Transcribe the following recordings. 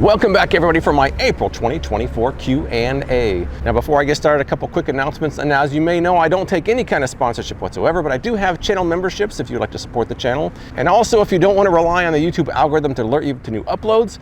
Welcome back everybody for my April 2024 Q&A. Now before I get started, a couple quick announcements. And as you may know, I don't take any kind of sponsorship whatsoever, but I do have channel memberships if you'd like to support the channel. And also if you don't want to rely on the YouTube algorithm to alert you to new uploads,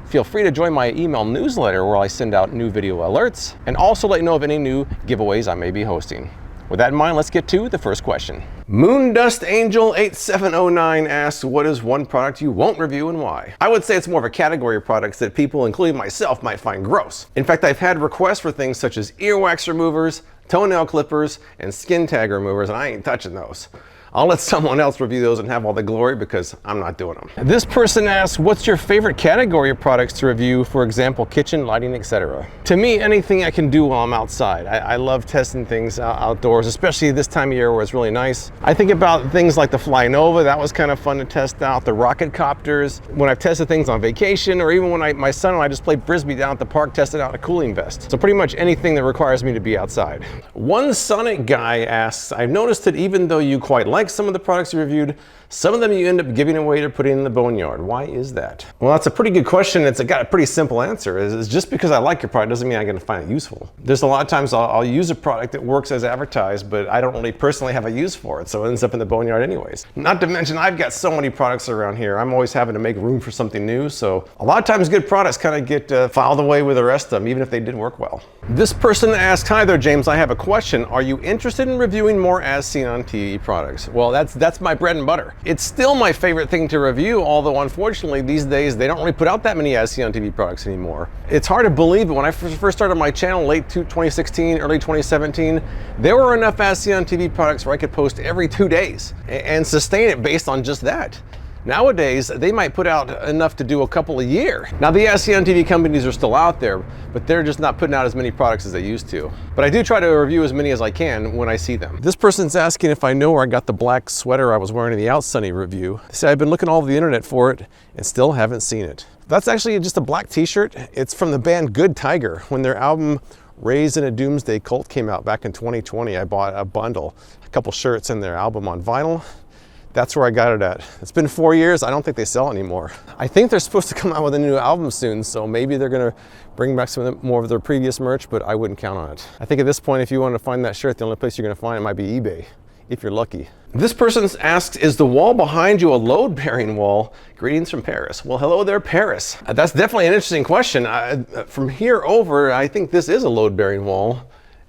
feel free to join my email newsletter where I send out new video alerts and also let you know of any new giveaways I may be hosting. With that in mind, let's get to the first question. Moondust Angel 8709 asks, what is one product you won't review and why? I would say it's more of a category of products that people, including myself, might find gross. In fact, I've had requests for things such as earwax removers, toenail clippers, and skin tag removers, and I ain't touching those. I'll let someone else review those and have all the glory because I'm not doing them. This person asks, what's your favorite category of products to review? For example, kitchen, lighting, etc. To me, anything I can do while I'm outside. I love testing things outdoors, especially this time of year where it's really nice. I think about things like the Fly Nova. That was kind of fun to test out. The rocket copters. When I've tested things on vacation, or even when my son and I just played Frisbee down at the park, tested out a cooling vest. So pretty much anything that requires me to be outside. One Sonic guy asks, I've noticed that even though you quite like some of the products you reviewed, some of them you end up giving away or putting in the boneyard. Why is that? Well, that's a pretty good question. It's got a pretty simple answer. Is just because I like your product doesn't mean I'm going to find it useful. There's a lot of times I'll use a product that works as advertised, but I don't really personally have a use for it, so it ends up in the boneyard anyways. Not to mention I've got so many products around here. I'm always having to make room for something new, so a lot of times good products kind of get filed away with the rest of them, even if they did work well. This person asks, hi there James, I have a question. Are you interested in reviewing more as seen on TV products? Well, that's my bread and butter. It's still my favorite thing to review, although unfortunately these days they don't really put out that many as seen on TV products anymore. It's hard to believe, but when I first started my channel late 2016, early 2017, there were enough as seen on TV products where I could post every 2 days and sustain it based on just that. Nowadays, they might put out enough to do a couple a year. Now the as seen on TV companies are still out there, but they're just not putting out as many products as they used to. But I do try to review as many as I can when I see them. This person's asking if I know where I got the black sweater I was wearing in the Out Sunny review. They say I've been looking all over the internet for it and still haven't seen it. That's actually just a black t-shirt. It's from the band Good Tiger. When their album Raised in a Doomsday Cult came out back in 2020, I bought a bundle, a couple shirts and their album on vinyl. That's where I got it at. It's been 4 years. I don't think they sell anymore. I think they're supposed to come out with a new album soon, so maybe they're gonna bring back more of their previous merch, but I wouldn't count on it. I think at this point, if you want to find that shirt, the only place you're gonna find it might be eBay, if you're lucky. This person asks, is the wall behind you a load-bearing wall? Greetings from Paris. Well, hello there, Paris. That's definitely an interesting question. From here over, I think this is a load-bearing wall.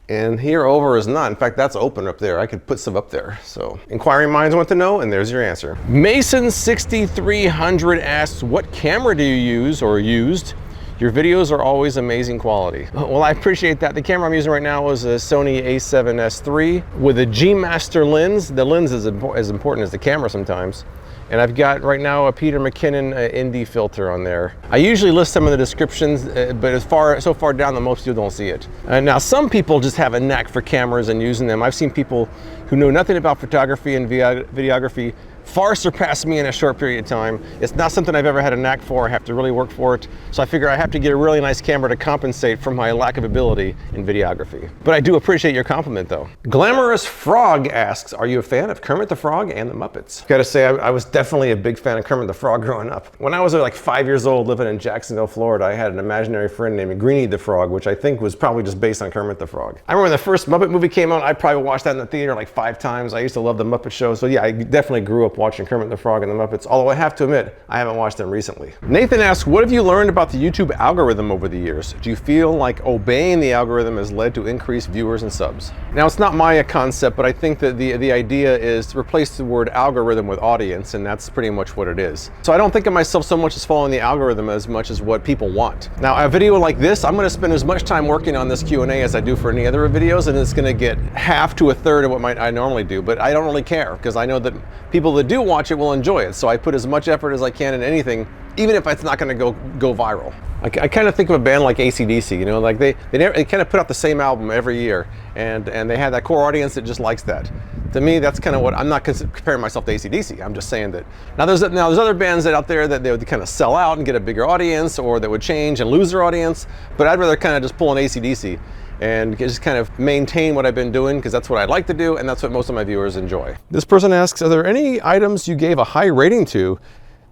And here over is not. In fact, that's open up there. I could put some up there. So inquiring minds want to know, and there's your answer. Mason6300 asks, what camera do you use or used? Your videos are always amazing quality. Well, I appreciate that. The camera I'm using right now is a Sony a7S III with a G Master lens. The lens is as important as the camera sometimes. And I've got right now a Peter McKinnon ND filter on there. I usually list some of the descriptions, but so far down that most people don't see it. Now some people just have a knack for cameras and using them. I've seen people who know nothing about photography and videography far surpass me in a short period of time. It's not something I've ever had a knack for. I have to really work for it. So I figure I have to get a really nice camera to compensate for my lack of ability in videography. But I do appreciate your compliment though. Glamorous Frog asks, are you a fan of Kermit the Frog and the Muppets? Gotta say, I was definitely a big fan of Kermit the Frog growing up. When I was like 5 years old living in Jacksonville, Florida, I had an imaginary friend named Greenie the Frog, which I think was probably just based on Kermit the Frog. I remember when the first Muppet movie came out, I probably watched that in the theater like 5 times. I used to love the Muppet Show. So yeah, I definitely grew up watching Kermit the Frog and the Muppets, although I have to admit, I haven't watched them recently. Nathan asks, what have you learned about the YouTube algorithm over the years? Do you feel like obeying the algorithm has led to increased viewers and subs? Now, it's not my concept, but I think that the idea is to replace the word algorithm with audience, and that's pretty much what it is. So I don't think of myself so much as following the algorithm as much as what people want. Now, a video like this, I'm gonna spend as much time working on this Q&A as I do for any other videos, and it's gonna get half to a third of what I normally do, but I don't really care, because I know that people that do watch it will enjoy it. So I put as much effort as I can in anything, even if it's not going to go viral. I kind of think of a band like AC/DC, you know, like they kind of put out the same album every year, and they have that core audience that just likes that. To me, that's kind of what, I'm not comparing myself to AC/DC. I'm just saying that now there's other bands out there that they would kind of sell out and get a bigger audience, or that would change and lose their audience. But I'd rather kind of just pull an AC/DC and just kind of maintain what I've been doing, because that's what I like to do, and that's what most of my viewers enjoy. This person asks, are there any items you gave a high rating to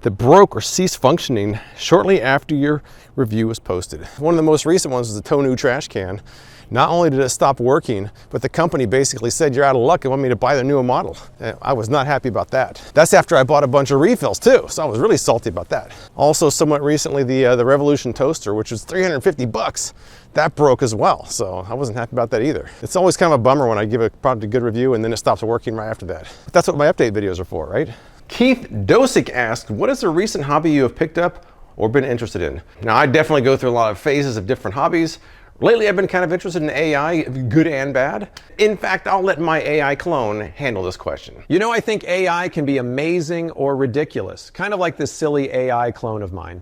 that broke or ceased functioning shortly after your review was posted. One of the most recent ones was the Tonu trash can. Not only did it stop working, but the company basically said, you're out of luck and want me to buy the newer model. I was not happy about that. That's after I bought a bunch of refills too, so I was really salty about that. Also, somewhat recently, the Revolution toaster, which was 350 bucks, that broke as well, so I wasn't happy about that either. It's always kind of a bummer when I give a product a good review and then it stops working right after that. But that's what my update videos are for, right? Keith Dosick asked, what is a recent hobby you have picked up or been interested in? Now, I definitely go through a lot of phases of different hobbies. Lately, I've been kind of interested in AI, good and bad. In fact, I'll let my AI clone handle this question. You know, I think AI can be amazing or ridiculous, kind of like this silly AI clone of mine.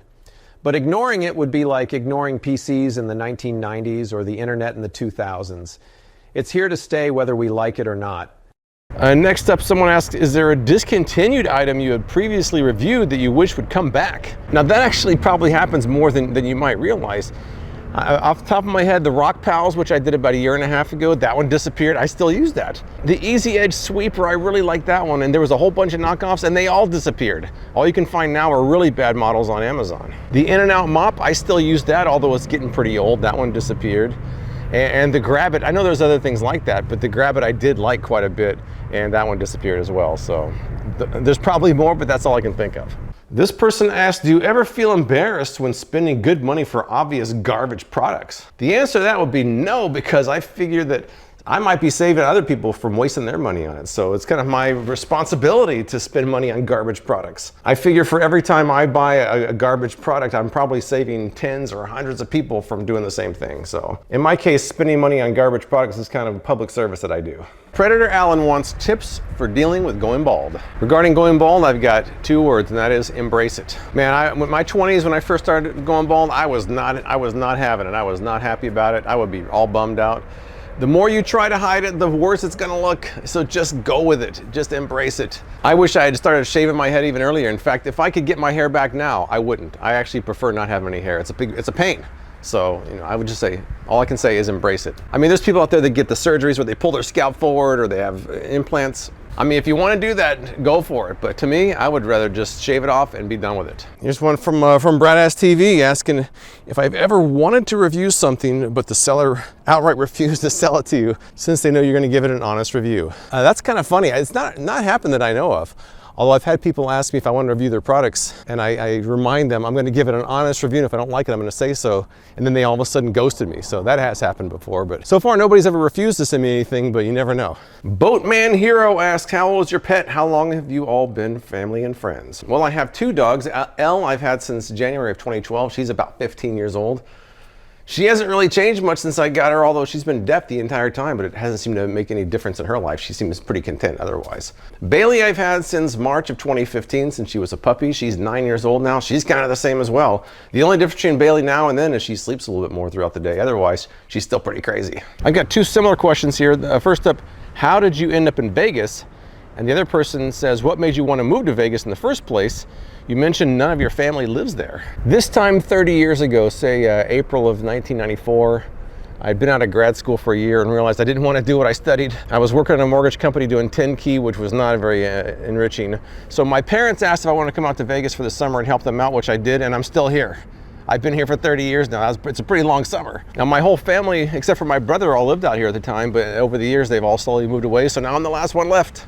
But ignoring it would be like ignoring PCs in the 1990s or the internet in the 2000s. It's here to stay whether we like it or not. Next up, someone asked, is there a discontinued item you had previously reviewed that you wish would come back? Now, that actually probably happens more than you might realize. Off the top of my head, the Rock Pals, which I did about a year and a half ago, that one disappeared. I still use that. The Easy Edge Sweeper, I really like that one, and there was a whole bunch of knockoffs, and they all disappeared. All you can find now are really bad models on Amazon. The In-N-Out Mop, I still use that, although it's getting pretty old. That one disappeared. And the Grab-It, I know there's other things like that, but the Grab-It I did like quite a bit, and that one disappeared as well. So there's probably more, but that's all I can think of. This person asked, do you ever feel embarrassed when spending good money for obvious garbage products? The answer to that would be no, because I figure that I might be saving other people from wasting their money on it. So it's kind of my responsibility to spend money on garbage products. I figure for every time I buy a garbage product, I'm probably saving tens or hundreds of people from doing the same thing. So in my case, spending money on garbage products is kind of a public service that I do. Predator Allen wants tips for dealing with going bald. Regarding going bald, I've got two words, and that is embrace it. Man, in my 20s, when I first started going bald, I was not having it. I was not happy about it. I would be all bummed out. The more you try to hide it, the worse it's gonna look. So just go with it, just embrace it. I wish I had started shaving my head even earlier. In fact, if I could get my hair back now, I wouldn't. I actually prefer not having any hair. It's a pain. So, you know, I would just say, all I can say is embrace it. I mean, there's people out there that get the surgeries where they pull their scalp forward or they have implants. I mean, if you want to do that, go for it. But to me, I would rather just shave it off and be done with it. Here's one from Bradass TV asking if I've ever wanted to review something, but the seller outright refused to sell it to you since they know you're going to give it an honest review. That's kind of funny. It's not happened that I know of. Although I've had people ask me if I want to review their products, and I remind them I'm going to give it an honest review, and if I don't like it, I'm going to say so, and then they all of a sudden ghosted me. So that has happened before, but so far nobody's ever refused to send me anything, but you never know. Boatman Hero asks, how old is your pet? How long have you all been family and friends? Well, I have two dogs. Elle I've had since January of 2012. She's about 15 years old. She hasn't really changed much since I got her, although she's been deaf the entire time, but it hasn't seemed to make any difference in her life. She seems pretty content otherwise. Bailey I've had since March of 2015, since she was a puppy. She's 9 years old now. She's kind of the same as well. The only difference between Bailey now and then is she sleeps a little bit more throughout the day. Otherwise, she's still pretty crazy. I got two similar questions here. First up, how did you end up in Vegas? And the other person says, what made you want to move to Vegas in the first place? You mentioned none of your family lives there. This time 30 years ago, say April of 1994, I'd been out of grad school for a year and realized I didn't want to do what I studied. I was working at a mortgage company doing 10-key, which was not very enriching. So my parents asked if I wanted to come out to Vegas for the summer and help them out, which I did, and I'm still here. I've been here for 30 years now. It's a pretty long summer. Now my whole family, except for my brother, all lived out here at the time, but over the years they've all slowly moved away, so now I'm the last one left.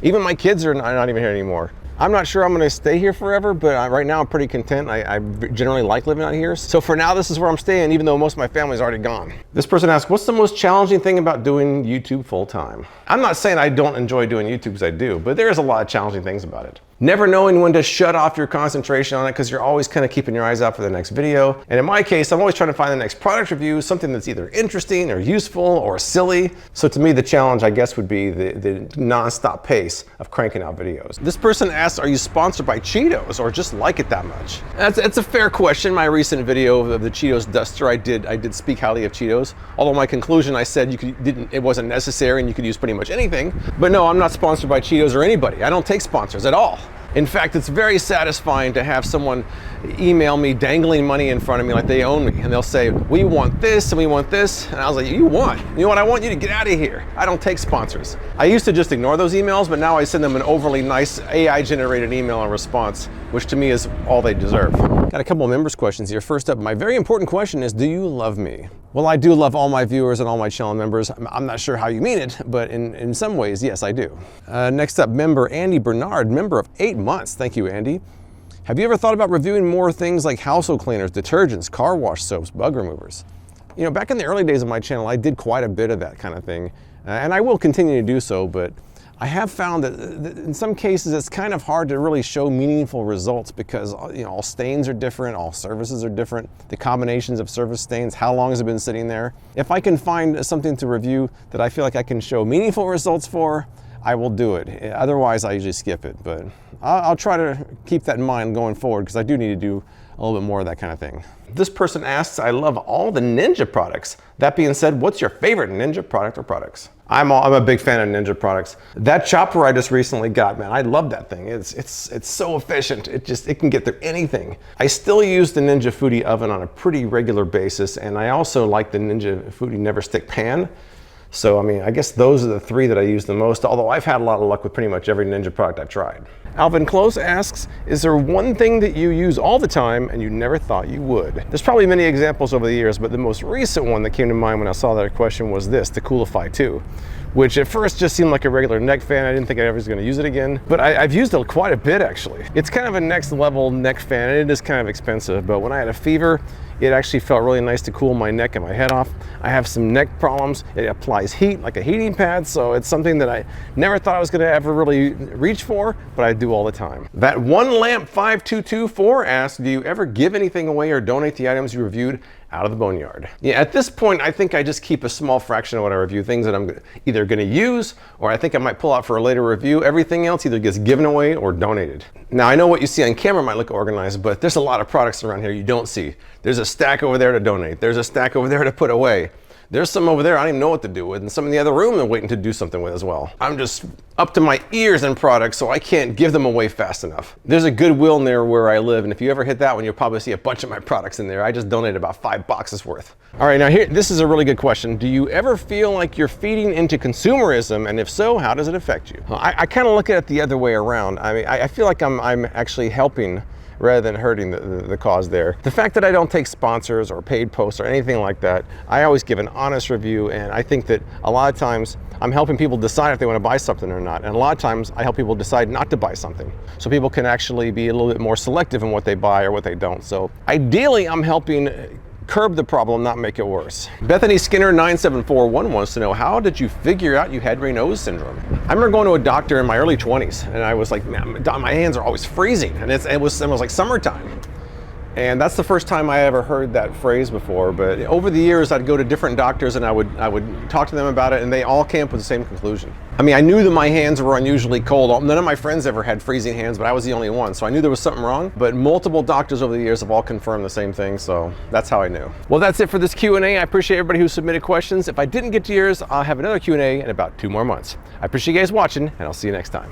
Even my kids are not even here anymore. I'm not sure I'm going to stay here forever, but right now I'm pretty content. I generally like living out here. So for now, this is where I'm staying, even though most of my family's already gone. This person asked, what's the most challenging thing about doing YouTube full time? I'm not saying I don't enjoy doing YouTube, because I do, but there is a lot of challenging things about it. Never knowing when to shut off your concentration on it, because you're always kind of keeping your eyes out for the next video. And in my case, I'm always trying to find the next product review, something that's either interesting or useful or silly. So to me, the challenge, I guess, would be the non-stop pace of cranking out videos. This person asked, are you sponsored by Cheetos or just like it that much? That's a fair question. My recent video of the Cheetos duster, I did speak highly of Cheetos. Although my conclusion, I said it wasn't necessary and you could use pretty much anything. But no, I'm not sponsored by Cheetos or anybody. I don't take sponsors at all. In fact, it's very satisfying to have someone email me dangling money in front of me like they own me. And they'll say, we want this and we want this. And I was like, you know what I want? You to get out of here. I don't take sponsors. I used to just ignore those emails, but now I send them an overly nice AI-generated email in response, which to me is all they deserve. Got a couple of members' questions here. First up, my very important question is, do you love me? Well, I do love all my viewers and all my channel members. I'm not sure how you mean it, but in some ways, yes, I do. Next up, member Andy Bernard, member of 8 months. Thank you, Andy. Have you ever thought about reviewing more things like household cleaners, detergents, car wash soaps, bug removers? You know, back in the early days of my channel, I did quite a bit of that kind of thing, and I will continue to do so, but I have found that in some cases it's kind of hard to really show meaningful results because, you know, all stains are different, all surfaces are different, the combinations of surface stains, how long has it been sitting there. If I can find something to review that I feel like I can show meaningful results for, I will do it. Otherwise, I usually skip it, but I'll try to keep that in mind going forward because I do need to do a little bit more of that kind of thing. This person asks, I love all the Ninja products. That being said, what's your favorite Ninja product or products? I'm a big fan of Ninja products. That chopper I just recently got, man, I love that thing. It's so efficient. It can get through anything. I still use the Ninja Foodie oven on a pretty regular basis, and I also like the Ninja Foodie Never Stick pan. So, I mean, I guess those are the three that I use the most, although I've had a lot of luck with pretty much every Ninja product I've tried. Alvin Close asks, is there one thing that you use all the time and you never thought you would? There's probably many examples over the years, but the most recent one that came to mind when I saw that question was this, the Coolify 2, which at first just seemed like a regular neck fan. I didn't think I ever was going to use it again, but I've used it quite a bit actually. It's kind of a next level neck fan, and it is kind of expensive, but when I had a fever, it actually felt really nice to cool my neck and my head off. I have some neck problems. It applies heat like a heating pad, so it's something that I never thought I was gonna ever really reach for, but I do all the time. That One Lamp 5224 asks, do you ever give anything away or donate the items you reviewed out of the boneyard? Yeah, at this point, I think I just keep a small fraction of what I review, things that I'm either gonna use, or I think I might pull out for a later review. Everything else either gets given away or donated. Now, I know what you see on camera might look organized, but there's a lot of products around here you don't see. There's a stack over there to donate. There's a stack over there to put away. There's some over there I don't even know what to do with, and some in the other room I'm waiting to do something with as well. I'm just up to my ears in products, so I can't give them away fast enough. There's a Goodwill near where I live, and if you ever hit that one, you'll probably see a bunch of my products in there. I just donated about 5 boxes worth. All right, now this is a really good question. Do you ever feel like you're feeding into consumerism, and if so, how does it affect you? Well, I kind of look at it the other way around. I mean, I feel like I'm actually helping rather than hurting the cause there. The fact that I don't take sponsors or paid posts or anything like that, I always give an honest review, and I think that a lot of times I'm helping people decide if they want to buy something or not, and a lot of times I help people decide not to buy something, so people can actually be a little bit more selective in what they buy or what they don't. So ideally, I'm helping curb the problem, not make it worse. Bethany Skinner 9741 wants to know, how did you figure out you had Raynaud syndrome? I remember going to a doctor in my early 20s, and I was like, man, my hands are always freezing, and it was like summertime. And that's the first time I ever heard that phrase before, but over the years I'd go to different doctors and I would talk to them about it, and they all came up with the same conclusion. I mean, I knew that my hands were unusually cold. None of my friends ever had freezing hands, but I was the only one, so I knew there was something wrong. But multiple doctors over the years have all confirmed the same thing, so that's how I knew. Well, that's it for this Q&A. I appreciate everybody who submitted questions. If I didn't get to yours, I'll have another Q&A in about 2 more months. I appreciate you guys watching, and I'll see you next time.